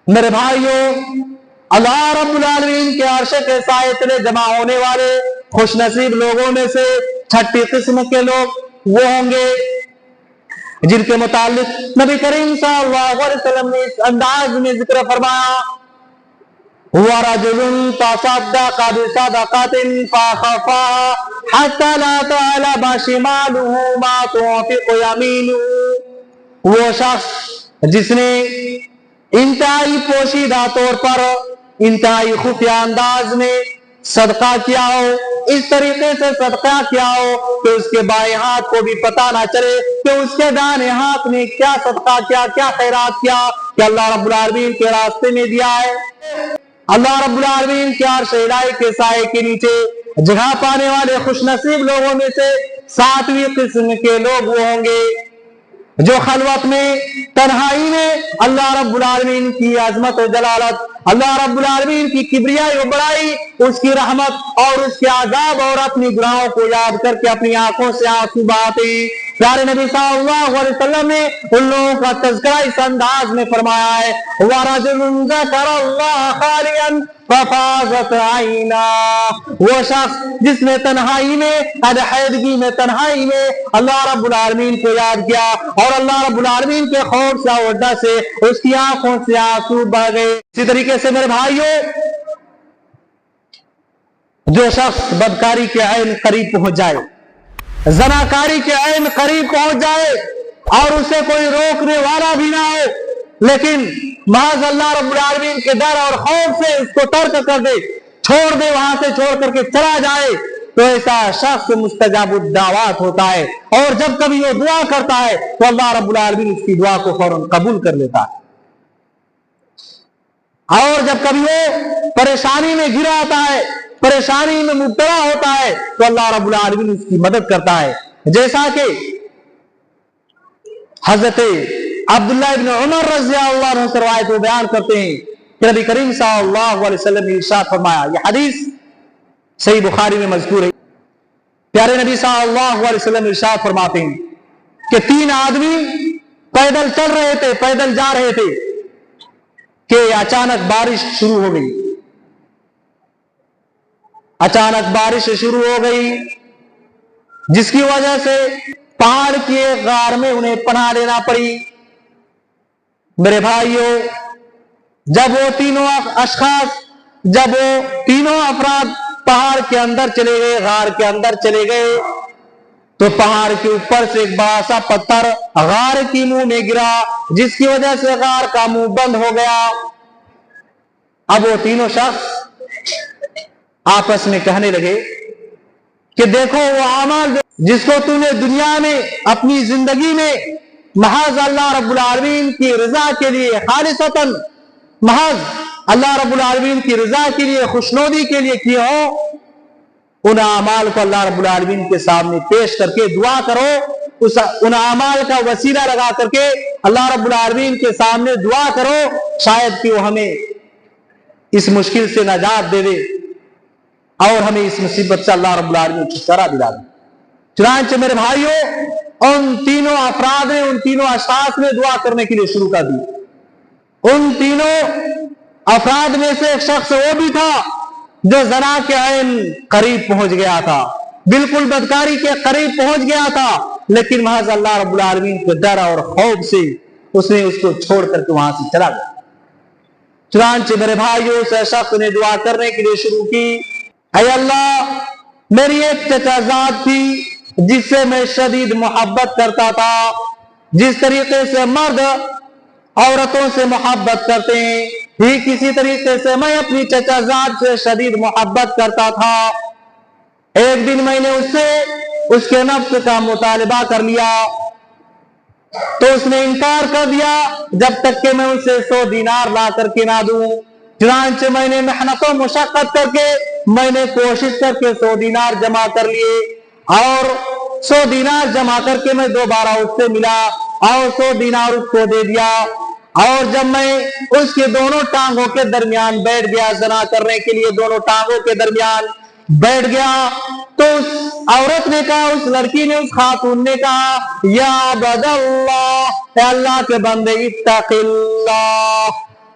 میرے بھائیوں، اللہ رب العالمین کے عرش کے سائے تلے جمع ہونے والے خوش نصیب لوگوں میں سے چھٹی قسم کے لوگ وہ ہوں گے جن کے متعلق نبی کریم صلی اللہ علیہ وسلم نے اس انداز میں ذکر فرمایا، وَرَجُلٌ تَصَدَّقَ بِصَدَقَةٍ فَأَخْفَاهَا حَتَّى لَا تَعْلَمَ شِمَالُهُ مَا تُنْفِقُ يَمِينُهُ، وہ شخص جس نے انتہائی پوشیدہ طور پر انتہائی خفیہ انداز میں صدقہ کیا ہو، اس طریقے سے صدقہ کیا ہو کہ اس کے بائیں ہاتھ کو بھی پتہ نہ چلے کہ اس کے دائیں ہاتھ نے کیا صدقہ کیا، کیا خیرات کیا کہ اللہ رب العالمین کے راستے میں دیا ہے۔ اللہ رب العالمین کے عرش الہی کے سائے کے نیچے جگہ پانے والے خوش نصیب لوگوں میں سے 7ویں قسم کے لوگ وہ ہوں گے جو خلوت میں، تنہائی میں اللہ رب العالمین کی عظمت و جلالت، اللہ رب العالمین کی کبریائی و بڑائی، اس کی رحمت اور اس کے عذاب اور اپنی گناہوں کو یاد کر کے اپنی آنکھوں سے آنسو بہاتے ہیں۔ پیارے نبی صلی اللہ علیہ وسلم نے ان لوگوں کا تذکرہ اس انداز میں فرمایا ہے، وَرَجُلٌ ذَكَرَ اللَّهَ خَالِيًا فَفَاضَتْ عَيْنَاهُ، وہ شخص جس نے تنہائی میں، علیحدگی میں، تنہائی میں اللہ رب العالمین کو یاد کیا اور اللہ رب العالمین کے خوف سے اور ڈر سے اس کی آنکھوں سے آنسو بہہ گئے۔ اسی طریقے سے میرے بھائیوں، جو شخص بدکاری کے عین قریب پہنچ جائے، زناکاری کے عین قریب پہنچ جائے اور اسے کوئی روکنے والا بھی نہ ہو، لیکن محض اللہ رب العالمین کے ڈر اور خوف سے اس کو ترک کر دے، چھوڑ دے، وہاں سے چھوڑ کر کے چلا جائے، تو ایسا شخص مستجاب الدعوات ہوتا ہے، اور جب کبھی وہ دعا کرتا ہے تو اللہ رب العالمین اس کی دعا کو فوراً قبول کر لیتا ہے، اور جب کبھی وہ پریشانی میں گرا آتا ہے، پریشانی میں مبتلا ہوتا ہے تو اللہ رب العالمین اس کی مدد کرتا ہے، جیسا کہ حضرت عبداللہ ابن عمر رضی اللہ عنہ سے روایت وہ بیان کرتے ہیں کہ نبی کریم صلی اللہ علیہ وسلم نے ارشاد فرمایا، یہ حدیث صحیح بخاری میں مذکور ہے، پیارے نبی صلی اللہ علیہ وسلم ارشاد فرماتے ہیں کہ 3 آدمی پیدل چل رہے تھے، پیدل جا رہے تھے کہ اچانک بارش شروع ہو گئی، اچانک بارش شروع ہو گئی جس کی وجہ سے پہاڑ کی ایک غار میں انہیں پناہ لینا پڑی۔ میرے بھائیوں، جب وہ تینوں افراد پہاڑ کے اندر چلے گئے، غار کے اندر چلے گئے، تو پہاڑ کے اوپر سے ایک بڑا سا پتھر غار کی منہ میں گرا جس کی وجہ سے غار کا منہ بند ہو گیا۔ اب وہ تینوں شخص آپس میں کہنے لگے کہ دیکھو وہ اعمال جس کو تو نے دنیا میں اپنی زندگی میں محض اللہ رب العالمین کی رضا کے لیے، خالصتاً محض اللہ رب العالمین کی رضا کے لیے، خوشنودی کے لیے کیے ہو، ان اعمال کو اللہ رب العالمین کے سامنے پیش کر کے دعا کرو، ان اعمال کا وسیلہ لگا کر کے اللہ رب العالمین کے سامنے دعا کرو، شاید کہ وہ ہمیں اس مشکل سے نجات دے دے اور ہمیں اس مصیبت سے اللہ رب العالمین چھٹکارا دلا دے۔ چنانچہ میرے بھائیوں، ان تینوں افراد نے، ان تینوں اشخاص نے دعا کرنے کے لیے شروع کر دی۔ ان تینوں افراد میں سے ایک شخص وہ بھی تھا جو زنا کے عین قریب پہنچ گیا تھا، بالکل بدکاری کے قریب پہنچ گیا تھا، لیکن محض اللہ رب العالمین کے ڈر اور خوف سے اس نے اس کو چھوڑ کر کے وہاں سے چلا گیا۔ چنانچہ میرے بھائیوں، اس شخص نے دعا کرنے کے لیے شروع کی، اے اللہ، میری ایک چچا زاد تھی جس سے میں شدید محبت کرتا تھا، جس طریقے سے مرد عورتوں سے محبت کرتے ہیں، ٹھیک اسی طریقے سے میں اپنی چچا زاد سے شدید محبت کرتا تھا۔ ایک دن میں نے اس سے اس کے نفس کا مطالبہ کر لیا تو اس نے انکار کر دیا جب تک کہ میں اسے 100 دینار لا کر کے نہ دوں۔ چنانچہ میں نے محنت و مشقت کر کے، میں نے کوشش کر کے 100 دینار جمع کر لیے، اور 100 دینار جمع کر کے میں دوبارہ اس سے ملا اور 100 دینار اس کو دے دیا، اور جب میں اس کے دونوں ٹانگوں کے درمیان بیٹھ گیا، زنا کرنے کے لیے دونوں ٹانگوں کے درمیان بیٹھ گیا، تو اس عورت نے کہا، اس لڑکی نے، اس خاتون نے کہا، یا عبد اللہ، اے اللہ کے بندے، اتق اللہ،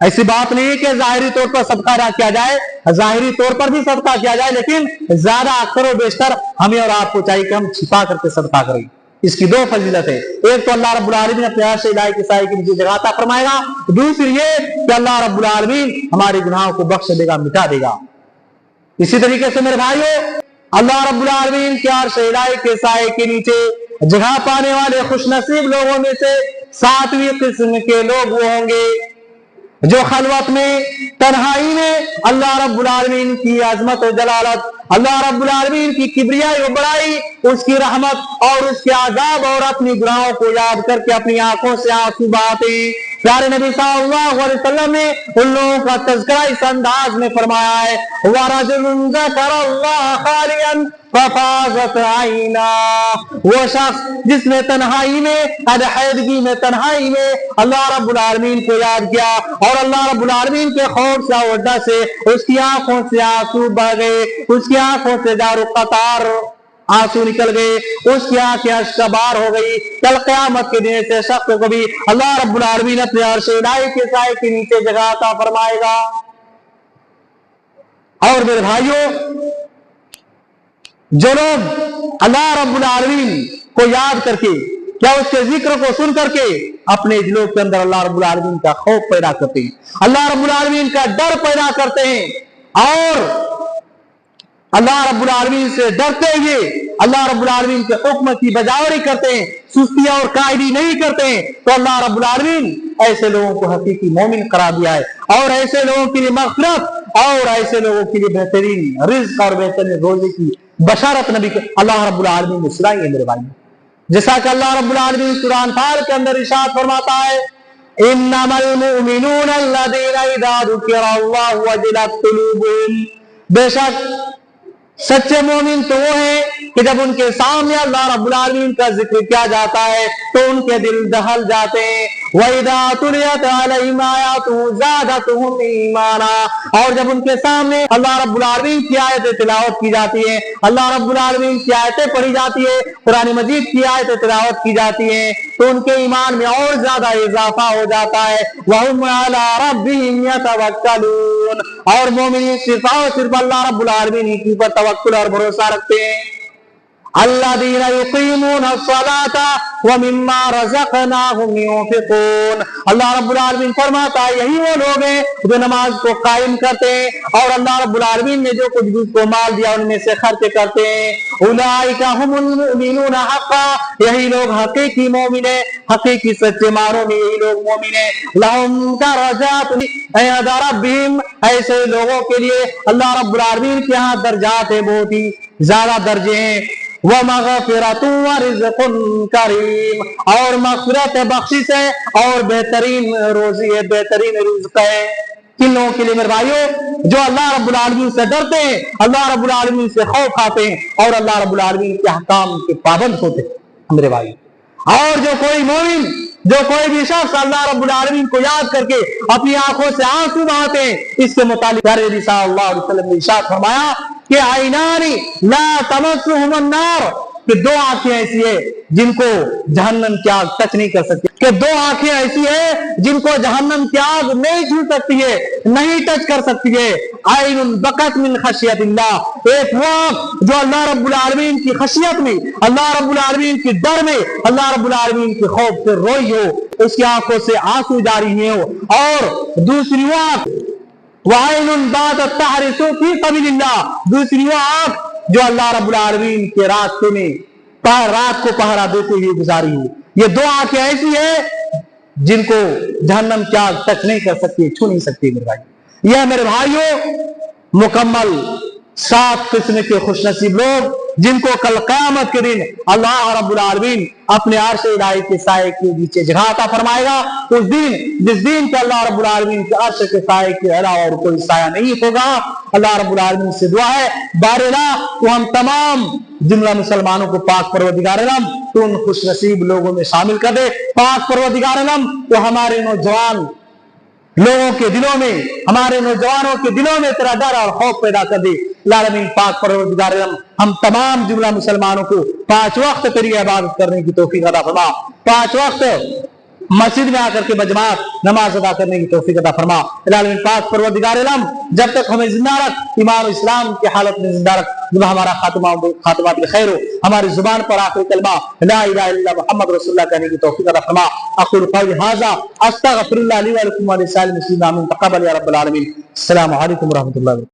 ایسی بات نہیں ہے کہ ظاہری طور پر صدقہ ادا کیا جائے، ظاہری طور پر بھی صدقہ کیا جائے، لیکن زیادہ اکثر و بیشتر ہمیں اور آپ کو چاہیے کہ ہم چھپا کر کے صدقہ کریں۔ اس کی 2 فضیلت ہے، ایک تو اللہ رب العالمین اپنے عرش الہی کے سائے کے نیچے جگہ عطا فرمائے گا، دوسری یہ کہ اللہ رب العالمین ہمارے گناہوں کو بخش دے گا، مٹا دے گا۔ اسی طریقے سے میرے بھائیو، اللہ رب العالمین کے عرش الہی کے سائے کے نیچے جگہ پانے والے خوش نصیب لوگوں میں سے 7ویں قسم کے لوگ وہ ہوں گے جو خلوت میں، تنہائی میں اللہ رب العالمین کی عظمت و جلالت، اللہ رب العالمین کی کبریائی و بڑائی، اس کی رحمت اور اس کے عذاب اور اپنی گناہوں کو یاد کر کے اپنی آنکھوں سے آنسو بہاتے ہیں۔ پیارے نبی صلی اللہ علیہ وسلم نے ان لوگوں کا تذکرہ اس انداز میں فرمایا ہے، وَرَجُلٌ ذَكَرَ اللَّهَ خَالِيًا فَفَاضَتْ عَيْنَاهُ، وہ شخص جس نے تنہائی میں، علیحدگی میں، تنہائی میں اللہ رب العالمین کو یاد کیا اور اللہ رب العالمین کے خوف سے اور ڈر سے اس کی آنکھوں سے آنسو بہ گئے، اس کی آنکھوں سے جار و قطار آنسو نکل گئے، اس کی آنکھیں اشکبار ہو گئی۔ کل قیامت کے دن سے شخص کو بھی اللہ رب العالمین اپنے عرش الہی کے سائے کے نیچے جگہ عطا فرمائے گا۔ اور میرے بھائیوں، جو لوگ اللہ رب العالمین کو یاد کر کے، کیا اس کے ذکر کو سن کر کے اپنے دلوں کے اندر اللہ رب العالمین کا خوف پیدا کرتے ہیں، اللہ رب العالمین کا ڈر پیدا کرتے ہیں اور اللہ رب العالمین سے ڈرتے ہوئے اللہ رب العالمین کے حکم کی بجاوری کرتے ہیں، سستی اور قائلی نہیں کرتے ہیں، تو اللہ رب العالمین ایسے لوگوں کو حقیقی مومن قرار دیا ہے اور ایسے لوگوں کے لیے مغفرت اور ایسے لوگوں کے لیے بہترین رزق اور بہترین روزی کی بشارت نبی اللہ رب العالمین نے سنائی ہے میرے بھائی۔ جیسا کہ اللہ رب العالمین سورہ انفال کے اندر ارشاد فرماتا ہے، انما المؤمنون الذين اذا ذكر الله وجلت قلوبهم، بے شک سچے مومن تو وہ ہیں کہ جب ان کے سامنے اللہ رب العالمین کا ذکر کیا جاتا ہے تو ان کے دل دہل جاتے ہیں، وَإِذَا تُلِيَتْ عَلَيْهِمْ آيَاتُهُ زَادَتْهُمْ إِيمَانًا، اور جب ان کے سامنے اللہ رب العالمین کی آیتیں تلاوت کی جاتی ہیں، اللہ رب العالمین کی آیتیں پڑھی جاتی ہے، قرآن مجید کی آیتیں تلاوت کی جاتی ہیں تو ان کے ایمان میں اور زیادہ اضافہ ہو جاتا ہے۔ وَهُمْ عَلَىٰ رَبِّهِمْ يَتَوَكَّلُونَ، اور مومنین صرف اور صرف اللہ رب العالمین کی پر توکل اور بھروسہ رکھتے ہیں۔ الذين يقيمون الصلاة ومما رزقناهم ينفقون، اللہ رب العالمین فرماتا ہے یہی وہ لوگ ہیں جو نماز کو قائم کرتے ہیں اور اللہ رب العالمین نے جو کچھ بھی کو مال دیا ان میں سے خرچ کرتے ہیں۔ اولئک هم المؤمنون حقا، یہی لوگ حقیقی مومن ہیں، حقیقی سچے معنوں میں یہی لوگ مومن ہیں۔ لهم درجات عند ربهم، ایسے لوگوں کے لیے اللہ رب العالمین کے ہاں درجات ہیں، بہت ہی زیادہ درجے ہیں۔ وَمَغْفِرَةٌ وَرِزْقٌ كَرِيمٌ، اور مغفرت ہے، بخشش ہے اور بہترین روزی ہے، بہترین رزق ہے۔ کن لوگوں کے لیے میرے بھائیوں؟ جو اللہ رب العالمین سے ڈرتے ہیں، اللہ رب العالمین سے خوف کھاتے ہیں اور اللہ رب العالمین کے احکام کے پابند ہوتے ہیں میرے بھائی۔ اور جو کوئی مومن، جو کوئی بھی شخص اللہ رب العالمین کو یاد کر کے اپنی آنکھوں سے آنسو بہاتے ہیں، اس کے متعلق پیارے نبی صلی اللہ علیہ وسلم نے ارشاد فرمایا کہ عینان لا تمسهم النار، کہ 2 آنکھیں ایسی ہیں جن کو جہنم کی آگ ٹچ نہیں کر سکتی، کہ 2 آنکھیں ایسی ہیں جن کو جہنم کی آگ نہیں چھو سکتی ہے، نہیں ٹچ کر سکتی ہے۔ عین بکت من خشیت اللہ، ایک وہ آنکھ جو اللہ رب العالمین کی خشیت میں، اللہ رب العالمین کی ڈر میں، اللہ رب العالمین کے خوف سے روئی ہو، اس کی آنکھوں سے آنسو جاری ہوئے ہو، اور دوسری وہ آنکھ وَعَيْنٌ بَاتَتْ تَحْرِسُ فِي سَبِيلِ اللَّهِ، دوسری وہ آنکھ جو اللہ رب العالمین کے راستے میں رات کو پہرا دیتے ہوئے گزاری ہو۔ یہ 2 آنکھیں ایسی ہیں جن کو جہنم کی آگ ٹچ نہیں کر سکتی، چھو نہیں سکتی میرے بھائی۔ یہ میرے بھائیوں مکمل 7 قسم کے خوش نصیب لوگ جن کو کل قیامت کے دن اللہ رب العالمین اپنے عرش الہی کے سائے کے نیچے جگہ عطا فرمائے گا، اس دن جس دن کہ اللہ رب العالمین کے عرش کے سائے کے علاوہ اور کوئی سایہ نہیں ہوگا۔ اللہ رب العالمین سے دعا ہے بارنا تو ہم تمام جملہ مسلمانوں کو پاک پروردگار عالم تو ان خوش نصیب لوگوں میں شامل کر دے۔ پاک پروردگار عالم تو ہمارے نوجوان لوگوں کے دلوں میں، ہمارے نوجوانوں کے دلوں میں تیرا ڈر اور خوف پیدا کر دے۔ العالمین پاک پروردگار عالم ہم تمام جملہ مسلمانوں کو 5 وقت تیری عبادت کرنے کی توفیق عطا فرما، 5 وقت مسجد میں آ کر کے بجماعت نماز ادا کرنے کی توفیق عطا فرما۔ العالمین پاک پروردگار عالم جب تک ہمیں زندہ رکھ، ایمان و اسلام کی حالت میں زندہ رکھ، جب ہمارا خاتمہ بالخیر ہو، ہماری زبان پر آخری کلمہ لا الہ الا اللہ محمد رسول اللہ کہنے کی توفیق عطا فرما۔ اقول قولی ھذا استغفر اللہ لی ولکم ولسائر المسلمین آمین۔ تقبل یا رب العالمین۔ السلام علیکم ورحمۃ اللہ وبرکاتہ۔